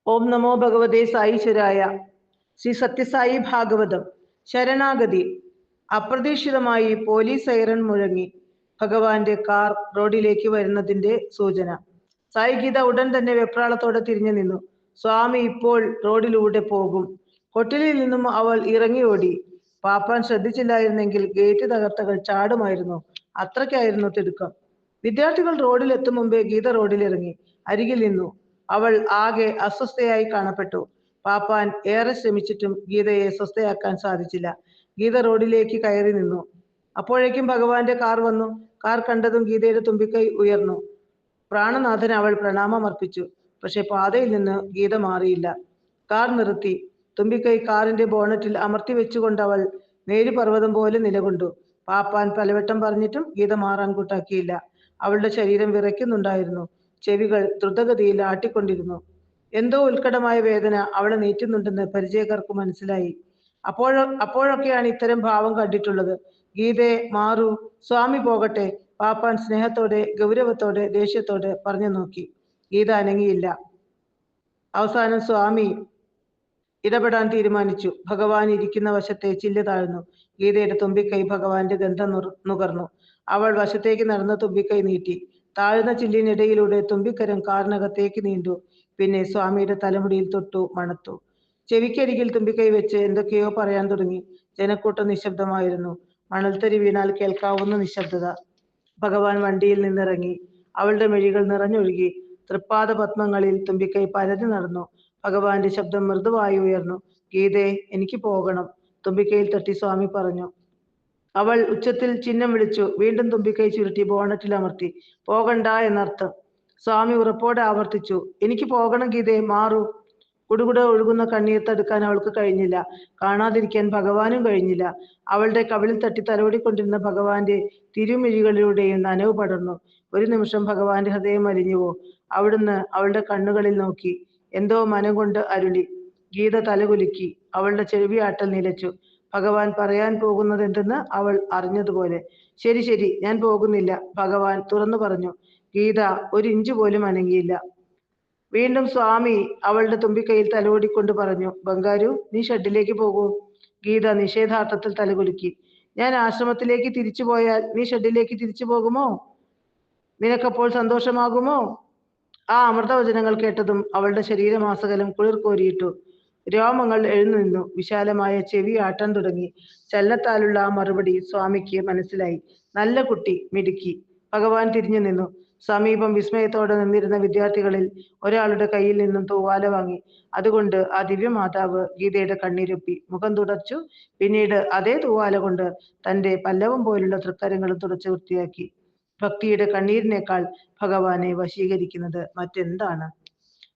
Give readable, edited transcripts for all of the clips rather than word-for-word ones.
ഓം നമോ ഭഗവതേ സായീശ്വരായ. ശ്രീ സത്യസായി ഭാഗവതം. ശരണാഗതി. അപ്രതീക്ഷിതമായി police siren മുഴങ്ങി. ഭഗവാന്റെ കാർ റോഡിലേക്ക് വരുന്നതിന്റെ സൂചന. സായി ഗീത ഉടൻ തന്നെ വെപ്രാളത്തോടെ തിരിഞ്ഞു നിന്നു. സ്വാമി ഇപ്പോൾ റോഡിലൂടെ പോകും. കൊട്ടിലിൽ നിന്നും അവൾ ഇറങ്ങി ഓടി. പാപ്പാൻ ശ്രദ്ധിച്ചില്ലായിരുന്നെങ്കിൽ ഗേറ്റ് തകർത്തകൾ ചാടുമായിരുന്നു. അത്രയ്ക്കായിരുന്നു തിടുക്കം. വിദ്യാർത്ഥികൾ റോഡിൽ എത്തും മുമ്പേ ഗീത റോഡിലിറങ്ങി അരികിൽ നിന്നു. അവൾ ആകെ അസ്വസ്ഥയായി കാണപ്പെട്ടു. പാപ്പാൻ ഏറെ ശ്രമിച്ചിട്ടും ഗീതയെ സ്വസ്ഥയാക്കാൻ സാധിച്ചില്ല. ഗീത റോഡിലേക്ക് കയറി നിന്നു. അപ്പോഴേക്കും ഭഗവാന്റെ കാർ വന്നു. കാർ കണ്ടതും ഗീതയുടെ തുമ്പിക്കൈ ഉയർന്നു. പ്രാണനാഥൻ അവൾ പ്രണാമം അർപ്പിച്ചു. പക്ഷെ പാതയിൽ നിന്ന് ഗീത മാറിയില്ല. കാർ നിർത്തി. തുമ്പിക്കൈ കാറിന്റെ ബോണറ്റിൽ അമർത്തി വെച്ചുകൊണ്ട് അവൾ മേരുപർവ്വതം പോലെ നിലകൊണ്ടു. പാപ്പാൻ പലവട്ടം പറഞ്ഞിട്ടും ഗീത മാറാൻ കൂട്ടാക്കിയില്ല. അവളുടെ ശരീരം വിറയ്ക്കുന്നുണ്ടായിരുന്നു. ചെവികൾ ദ്രുതഗതിയിൽ ആട്ടിക്കൊണ്ടിരുന്നു. എന്തോ ഉത്കടമായ വേദന അവളെ നീറ്റുന്നുണ്ടെന്ന് പരിചയക്കാർക്ക് മനസ്സിലായി. അപ്പോഴൊക്കെയാണ് ഇത്തരം ഭാവം കണ്ടിട്ടുള്ളത്. ഗീതയെ മാറൂ, സ്വാമി പോകട്ടെ, പാപ്പാൻ സ്നേഹത്തോടെ, ഗൗരവത്തോടെ, ദേഷ്യത്തോടെ പറഞ്ഞു നോക്കി. ഗീത അനങ്ങിയില്ല. അവസാനം സ്വാമി ഇടപെടാൻ തീരുമാനിച്ചു. ഭഗവാൻ ഇരിക്കുന്ന വശത്തെ ചില്ല് താഴ്ന്നു. ഗീതയുടെ തുമ്പിക്കൈ ഭഗവാന്റെ ഗന്ധം നുകർന്നു. അവൾ വശത്തേക്ക് നടന്ന തുമ്പിക്കൈ നീട്ടി. താഴ്ന്ന ചില്ലിനിടയിലൂടെ തുമ്പിക്കരം കാറിനകത്തേക്ക് നീണ്ടു. പിന്നെ സ്വാമിയുടെ തലമുടിയിൽ തൊട്ടു മണത്തു. ചെവിക്കരികിൽ തുമ്പിക്കൈ വെച്ച് എന്തൊക്കെയോ പറയാൻ തുടങ്ങി. ജനക്കൂട്ടം നിശബ്ദമായിരുന്നു. മണൽത്തരി വീണാൽ കേൾക്കാവുന്ന നിശബ്ദത. ഭഗവാൻ വണ്ടിയിൽ നിന്നിറങ്ങി. അവളുടെ മിഴികൾ നിറഞ്ഞൊഴുകി. തൃപ്പാദ പത്മങ്ങളിൽ തുമ്പിക്കൈ പരതി നടന്നു. ഭഗവാന്റെ ശബ്ദം മൃദുവായി ഉയർന്നു. ഗീതേ, എനിക്ക് പോകണം. തുമ്പിക്കൈയിൽ തട്ടി സ്വാമി പറഞ്ഞു. അവൾ ഉച്ചത്തിൽ ചിഹ്നം വിളിച്ചു. വീണ്ടും തുമ്പിക്കൈ ചുരുട്ടി ബോണറ്റിൽ അമർത്തി. പോകണ്ട എന്നർത്ഥം. സ്വാമി ഉറപ്പോടെ ആവർത്തിച്ചു. എനിക്ക് പോകണം ഗീതേ, മാറൂ. കുടുകുട ഒഴുകുന്ന കണ്ണീർ തടുക്കാൻ അവൾക്ക് കഴിഞ്ഞില്ല. കാണാതിരിക്കാൻ ഭഗവാനും കഴിഞ്ഞില്ല. അവളുടെ കവിളിൽ തട്ടി തലോടിക്കൊണ്ടിരുന്ന ഭഗവാന്റെ തിരുമിഴികളിലൂടെയും നനവ് പടർന്നു. ഒരു നിമിഷം ഭഗവാന്റെ ഹൃദയം അലിഞ്ഞുവോ. അവിടുന്ന് അവളുടെ കണ്ണുകളിൽ നോക്കി. എന്തോ മനം കൊണ്ട് അരുളി. ഗീത തലകുലുക്കി. അവളുടെ ചെവിയാട്ടൽ നിലച്ചു. ഭഗവാൻ പറയാൻ പോകുന്നത് എന്തെന്ന് അവൾ അറിഞ്ഞതുപോലെ. ശരി ശരി, ഞാൻ പോകുന്നില്ല, ഭഗവാൻ തുറന്നു പറഞ്ഞു. ഗീത ഒരു ഇഞ്ച് പോലും അനങ്ങിയില്ല. വീണ്ടും സ്വാമി അവളുടെ തുമ്പിക്കൈയിൽ തലോടിക്കൊണ്ട് പറഞ്ഞു. ബംഗാരു, നീ ഷെഡിലേക്ക് പോകൂ. ഗീത നിഷേധാർത്ഥത്തിൽ തലകുലുക്കി. ഞാൻ ആശ്രമത്തിലേക്ക് തിരിച്ചു പോയാൽ നീ ഷെഡിലേക്ക് തിരിച്ചു പോകുമോ? നിനക്കപ്പോൾ സന്തോഷമാകുമോ? ആ അമൃതവചനങ്ങൾ കേട്ടതും അവളുടെ ശരീരമാസകലം കുളിർ കോരിയിട്ടു. രോമങ്ങൾ എഴുന്നേന്നു. വിശാലമായ ചെവി ആട്ടാൻ തുടങ്ങി. ചലനത്താലുള്ള ആ മറുപടി സ്വാമിക്ക് മനസ്സിലായി. നല്ല കുട്ടി, മിടുക്കി. ഭഗവാൻ തിരിഞ്ഞു നിന്നു. സമീപം വിസ്മയത്തോടെ നിന്നിരുന്ന വിദ്യാർത്ഥികളിൽ ഒരാളുടെ കയ്യിൽ നിന്നും തൂവാല വാങ്ങി. അതുകൊണ്ട് ആ ദിവ്യമാതാവ് ഗീതയുടെ കണ്ണീരൊപ്പി മുഖം തുടച്ചു. പിന്നീട് അതേ തൂവാല കൊണ്ട് തന്റെ പല്ലവം പോലുള്ള തൃക്കരങ്ങളും തുടച്ചു വൃത്തിയാക്കി. ഭക്തിയുടെ കണ്ണീരിനേക്കാൾ ഭഗവാനെ വശീകരിക്കുന്നത് മറ്റെന്താണ്?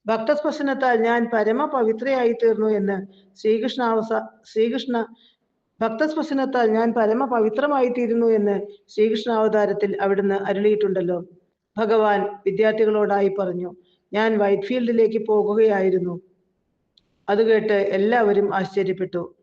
ഭക്തസ്പർശനത്താൽ ഞാൻ പരമപവിത്രയായി തീർന്നു എന്ന് ഭക്തസ്പർശനത്താൽ ഞാൻ പരമപവിത്രമായി തീരുന്നു എന്ന് ശ്രീകൃഷ്ണാവതാരത്തിൽ അവിടുന്ന് അരുളിയിട്ടുണ്ടല്ലോ. ഭഗവാൻ വിദ്യാർത്ഥികളോടായി പറഞ്ഞു. ഞാൻ വൈറ്റ് ഫീൽഡിലേക്ക് പോകുകയായിരുന്നു. അത് കേട്ട് എല്ലാവരും ആശ്ചര്യപ്പെട്ടു.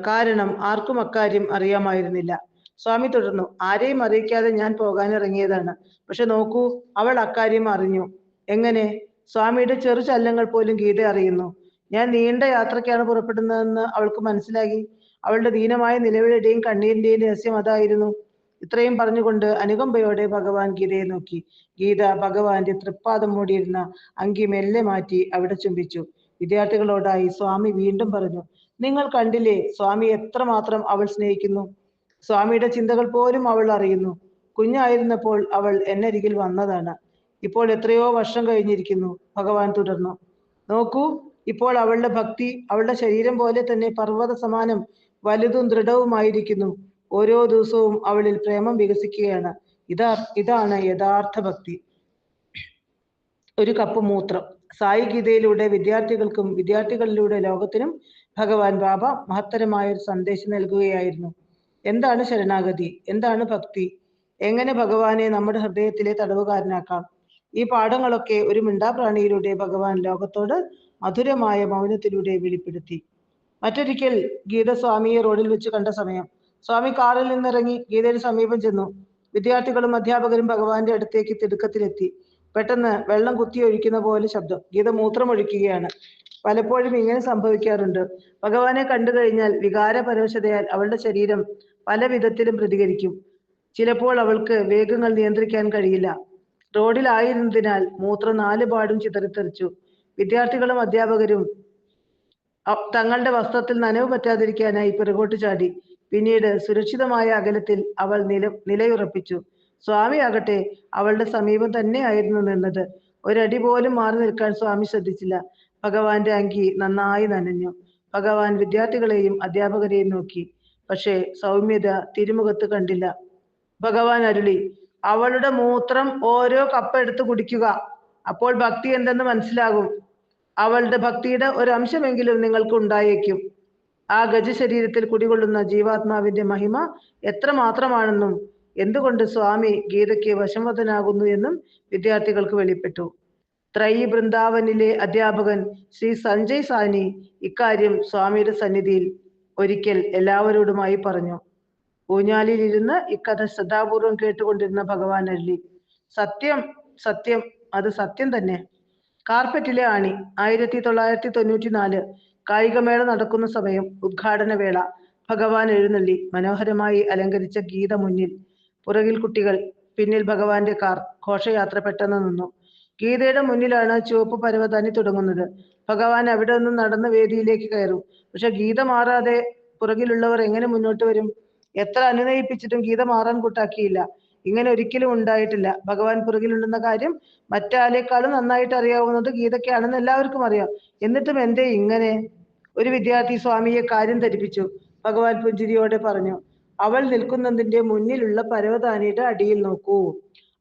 കാരണം ആർക്കും അക്കാര്യം അറിയാമായിരുന്നില്ല. സ്വാമി തുടർന്നു. ആരെയും അറിയിക്കാതെ ഞാൻ പോകാനിറങ്ങിയതാണ്. പക്ഷെ നോക്കൂ, അവൾ അക്കാര്യം അറിഞ്ഞു. എങ്ങനെ? സ്വാമിയുടെ ചെറു ചലനങ്ങൾ പോലും ഗീത അറിയുന്നു. ഞാൻ നീണ്ട യാത്രയ്ക്കാണ് പുറപ്പെടുന്നതെന്ന് അവൾക്ക് മനസ്സിലാക്കി. അവളുടെ ദീനമായ നിലവിളിയുടെയും കണ്ണീരിന്റെയും രഹസ്യം അതായിരുന്നു. ഇത്രയും പറഞ്ഞുകൊണ്ട് അനുകമ്പയോടെ ഭഗവാൻ ഗീതയെ നോക്കി. ഗീത ഭഗവാന്റെ തൃപ്പാദം മൂടിയിരുന്ന അങ്കി മെല്ലെ മാറ്റി അവിടെ ചുംബിച്ചു. വിദ്യാർത്ഥികളോടായി സ്വാമി വീണ്ടും പറഞ്ഞു. നിങ്ങൾ കണ്ടില്ലേ സ്വാമി എത്രമാത്രം അവൾ സ്നേഹിക്കുന്നു. സ്വാമിയുടെ ചിന്തകൾ പോലും അവൾ അറിയുന്നു. കുഞ്ഞായിരുന്നപ്പോൾ അവൾ എന്നരികിൽ വന്നതാണ്. ഇപ്പോൾ എത്രയോ വർഷം കഴിഞ്ഞിരിക്കുന്നു. ഭഗവാൻ തുടർന്നു. നോക്കൂ, ഇപ്പോൾ അവളുടെ ഭക്തി അവളുടെ ശരീരം പോലെ തന്നെ പർവ്വത സമാനം വലുതും ദൃഢവുമായിരിക്കുന്നു. ഓരോ ദിവസവും അവളിൽ പ്രേമം വികസിക്കുകയാണ്. ഇതാണ് യഥാർത്ഥ ഭക്തി. ഒരു കപ്പ് മൂത്രം. സായി ഗീതയിലൂടെ വിദ്യാർത്ഥികൾക്കും വിദ്യാർത്ഥികളിലൂടെ ലോകത്തിനും ഭഗവാൻ ബാബ മഹത്തരമായ ഒരു സന്ദേശം നൽകുകയായിരുന്നു. എന്താണ് ശരണാഗതി? എന്താണ് ഭക്തി? എങ്ങനെ ഭഗവാനെ നമ്മുടെ ഹൃദയത്തിലെ തടവുകാരനാക്കാം? ഈ പാഠങ്ങളൊക്കെ ഒരു മിണ്ടാപ്രാണിയിലൂടെ ഭഗവാൻ ലോകത്തോട് മധുരമായ മൗനത്തിലൂടെ വെളിപ്പെടുത്തി. മറ്റൊരിക്കൽ ഗീത സ്വാമിയെ റോഡിൽ വെച്ച് കണ്ട സമയം. സ്വാമി കാറിൽ നിന്നിറങ്ങി ഗീതയുടെ സമീപം ചെന്നു. വിദ്യാർത്ഥികളും അധ്യാപകരും ഭഗവാന്റെ അടുത്തേക്ക് തിടുക്കത്തിലെത്തി. പെട്ടെന്ന് വെള്ളം കുത്തിയൊഴിക്കുന്ന പോലെ ശബ്ദം. ഗീത മൂത്രമൊഴിക്കുകയാണ്. പലപ്പോഴും ഇങ്ങനെ സംഭവിക്കാറുണ്ട്. ഭഗവാനെ കണ്ടു കഴിഞ്ഞാൽ വികാരപരവശതയാൽ അവളുടെ ശരീരം പല വിധത്തിലും പ്രതികരിക്കും. ചിലപ്പോൾ അവൾക്ക് വേഗങ്ങൾ നിയന്ത്രിക്കാൻ കഴിയില്ല. റോഡിലായിരുന്നതിനാൽ മൂത്രം 4 പാടും ചിതറിത്തെറിച്ചു. വിദ്യാർത്ഥികളും അധ്യാപകരും തങ്ങളുടെ വസ്ത്രത്തിൽ നനവ് പറ്റാതിരിക്കാനായി പിറകോട്ട് ചാടി. പിന്നീട് സുരക്ഷിതമായ അകലത്തിൽ അവൾ നിലയുറപ്പിച്ചു. സ്വാമിയാകട്ടെ അവളുടെ സമീപം തന്നെയായിരുന്നു നിന്നത്. ഒരടി പോലും മാറി നിൽക്കാൻ സ്വാമി ശ്രദ്ധിച്ചില്ല. ഭഗവാന്റെ അങ്കി നന്നായി നനഞ്ഞു. ഭഗവാൻ വിദ്യാർത്ഥികളെയും അധ്യാപകരെയും നോക്കി. പക്ഷേ സൗമ്യത തിരുമുഖത്ത് കണ്ടില്ല. ഭഗവാൻ അരുളി, അവളുടെ മൂത്രം ഓരോ കപ്പെടുത്ത് കുടിക്കുക. അപ്പോൾ ഭക്തി എന്തെന്ന് മനസ്സിലാകും. അവളുടെ ഭക്തിയുടെ ഒരംശമെങ്കിലും നിങ്ങൾക്ക് ഉണ്ടായേക്കും. ആ ഗജശരീരത്തിൽ കുടികൊള്ളുന്ന ജീവാത്മാവിന്റെ മഹിമ എത്രമാത്രമാണെന്നും എന്തുകൊണ്ട് സ്വാമി ഗീതയ്ക്ക് വശംവദനാകുന്നു എന്നും വിദ്യാർത്ഥികൾക്ക് വെളിപ്പെട്ടു. ത്രയി ബൃന്ദാവനിലെ അധ്യാപകൻ ശ്രീ സഞ്ജയ് സാനി ഇക്കാര്യം സ്വാമിയുടെ സന്നിധിയിൽ ഒരിക്കൽ എല്ലാവരോടുമായി പറഞ്ഞു. ഊഞ്ഞാലിലിരുന്ന് ഇക്കഥ ശ്രദ്ധാപൂർവം കേട്ടുകൊണ്ടിരുന്ന ഭഗവാൻ അരുളി, സത്യം സത്യം, അത് സത്യം തന്നെ. കാർപ്പറ്റിലെ ആണി. 1994 കായികമേള നടക്കുന്ന സമയം, ഉദ്ഘാടന വേള. ഭഗവാൻ എഴുന്നള്ളി. മനോഹരമായി അലങ്കരിച്ച ഗീത മുന്നിൽ, പുറകിൽ കുട്ടികൾ, പിന്നിൽ ഭഗവാന്റെ കാർ. ഘോഷയാത്ര പെട്ടെന്ന് നിന്നു. ഗീതയുടെ മുന്നിലാണ് ചുവപ്പ് പരവതാനി തുടങ്ങുന്നത്. ഭഗവാൻ അവിടെ നിന്നും നടന്ന് വേദിയിലേക്ക് കയറും. പക്ഷെ ഗീത മാറാതെ പുറകിലുള്ളവർ എങ്ങനെ മുന്നോട്ട് വരും? എത്ര അനുനയിപ്പിച്ചിട്ടും ഗീത മാറാൻ കൂട്ടാക്കിയില്ല. ഇങ്ങനെ ഒരിക്കലും ഉണ്ടായിട്ടില്ല. ഭഗവാൻ പുറകിലുണ്ടെന്ന കാര്യം മറ്റാളേക്കാളും നന്നായിട്ട് അറിയാവുന്നത് ഗീതയ്ക്കാണെന്ന് എല്ലാവർക്കും അറിയാം. എന്നിട്ടും എന്തേ ഇങ്ങനെ? ഒരു വിദ്യാർത്ഥി സ്വാമിയെ കാര്യം ധരിപ്പിച്ചു. ഭഗവാൻ പുഞ്ചിരിയോടെ പറഞ്ഞു, അവൾ നിൽക്കുന്നതിന്റെ മുന്നിലുള്ള പരവതാനിയുടെ അടിയിൽ നോക്കൂ.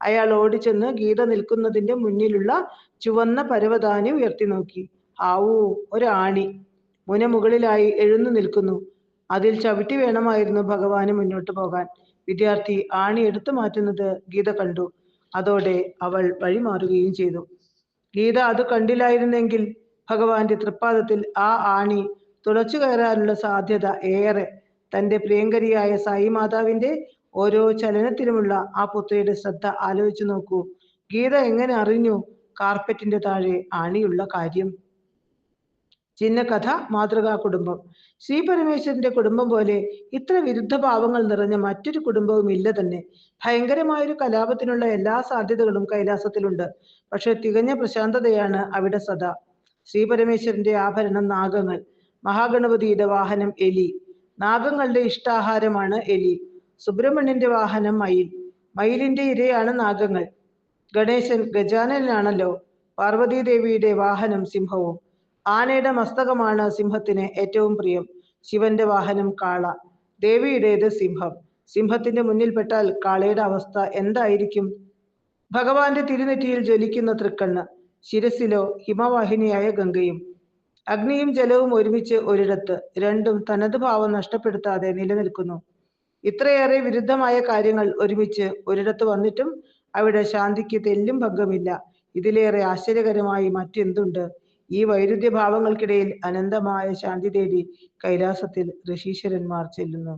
അയാൾ ഓടിച്ചെന്ന് ഗീത നിൽക്കുന്നതിന്റെ മുന്നിലുള്ള ചുവന്ന പരവതാനി ഉയർത്തി നോക്കി. ആവൂ, ഒരാണി മുന മുകളിലായി എഴുന്നു നിൽക്കുന്നു. അതിൽ ചവിട്ടി വേണമായിരുന്നു ഭഗവാന് മുന്നോട്ട് പോകാൻ. വിദ്യാർത്ഥി ആണി എടുത്തു മാറ്റുന്നത് ഗീത കണ്ടു. അതോടെ അവൾ വഴിമാറുകയും ചെയ്തു. ഗീത അത് കണ്ടില്ലായിരുന്നെങ്കിൽ ഭഗവാന്റെ തൃപ്പാദത്തിൽ ആ ആണി തുളച്ചു കയറാനുള്ള സാധ്യത ഏറെ. തന്റെ പ്രിയങ്കരിയായ സായി മാതാവിന്റെ ഓരോ ചലനത്തിലുമുള്ള ആ പുത്രിയുടെ ശ്രദ്ധ ആലോചിച്ചു നോക്കൂ. ഗീത എങ്ങനെ അറിഞ്ഞു കാർപ്പറ്റിന്റെ താഴെ ആണിയുള്ള കാര്യം? ചിഹ്നകഥ മാതൃകാ കുടുംബം. ശ്രീ പരമേശ്വരന്റെ കുടുംബം പോലെ ഇത്ര വിരുദ്ധ ഭാവങ്ങൾ നിറഞ്ഞ മറ്റൊരു കുടുംബവും ഇല്ല തന്നെ. ഭയങ്കരമായൊരു കലാപത്തിനുള്ള എല്ലാ സാധ്യതകളും കൈലാസത്തിലുണ്ട്. പക്ഷെ തികഞ്ഞ പ്രശാന്തതയാണ് അവിടെ സദാ. ശ്രീ പരമേശ്വരന്റെ ആഭരണം നാഗങ്ങൾ, മഹാഗണപതിയുടെ വാഹനം എലി, നാഗങ്ങളുടെ ഇഷ്ടാഹാരമാണ് എലി. സുബ്രഹ്മണ്യന്റെ വാഹനം മയിൽ, മയിലിന്റെ ഇരയാണ് നാഗങ്ങൾ. ഗണേശൻ ഗജാനനാണല്ലോ. പാർവതീദേവിയുടെ വാഹനം സിംഹവും. ആനയുടെ മസ്തകമാണ് സിംഹത്തിന് ഏറ്റവും പ്രിയം. ശിവന്റെ വാഹനം കാള, ദേവിയുടേത് സിംഹം. സിംഹത്തിന്റെ മുന്നിൽപ്പെട്ടാൽ കാളയുടെ അവസ്ഥ എന്തായിരിക്കും? ഭഗവാന്റെ തിരുനെറ്റിയിൽ ജ്വലിക്കുന്ന തൃക്കണ്ണ്, ശിരസിലോ ഹിമവാഹിനിയായ ഗംഗയും. അഗ്നിയും ജലവും ഒരുമിച്ച് ഒരിടത്ത്, രണ്ടും തനത് ഭാവം നഷ്ടപ്പെടുത്താതെ നിലനിൽക്കുന്നു. ഇത്രയേറെ വിരുദ്ധമായ കാര്യങ്ങൾ ഒരുമിച്ച് ഒരിടത്ത് വന്നിട്ടും അവിടെ ശാന്തിക്ക് തെല്ലും ഭംഗമില്ല. ഇതിലേറെ ആശ്ചര്യകരമായി മറ്റെന്തുണ്ട്? ഈ വൈരുദ്ധ്യഭാവങ്ങൾക്കിടയിൽ അനന്തമായ ശാന്തി തേടി കൈലാസത്തിൽ ഋഷീശ്വരന്മാർ ചെല്ലുന്നു.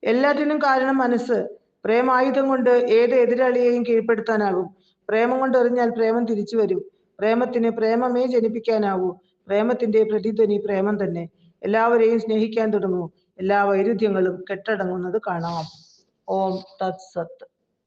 എല്ലാറ്റിനും കാരണം മനസ്സ്. പ്രേമായുധം കൊണ്ട് ഏത് എതിരാളിയെയും കീഴ്പ്പെടുത്താനാകും. പ്രേമം കൊണ്ട് എറിഞ്ഞാൽ പ്രേമം തിരിച്ചു വരും. പ്രേമത്തിന് പ്രേമമേ ജനിപ്പിക്കാനാവൂ. പ്രേമത്തിന്റെ പ്രതിധ്വനി പ്രേമം തന്നെ. എല്ലാവരെയും സ്നേഹിക്കാൻ തുടങ്ങൂ. എല്ലാ വൈരുദ്ധ്യങ്ങളും കെട്ടടങ്ങുന്നത് കാണാം. ഓം തത് സത്ത്.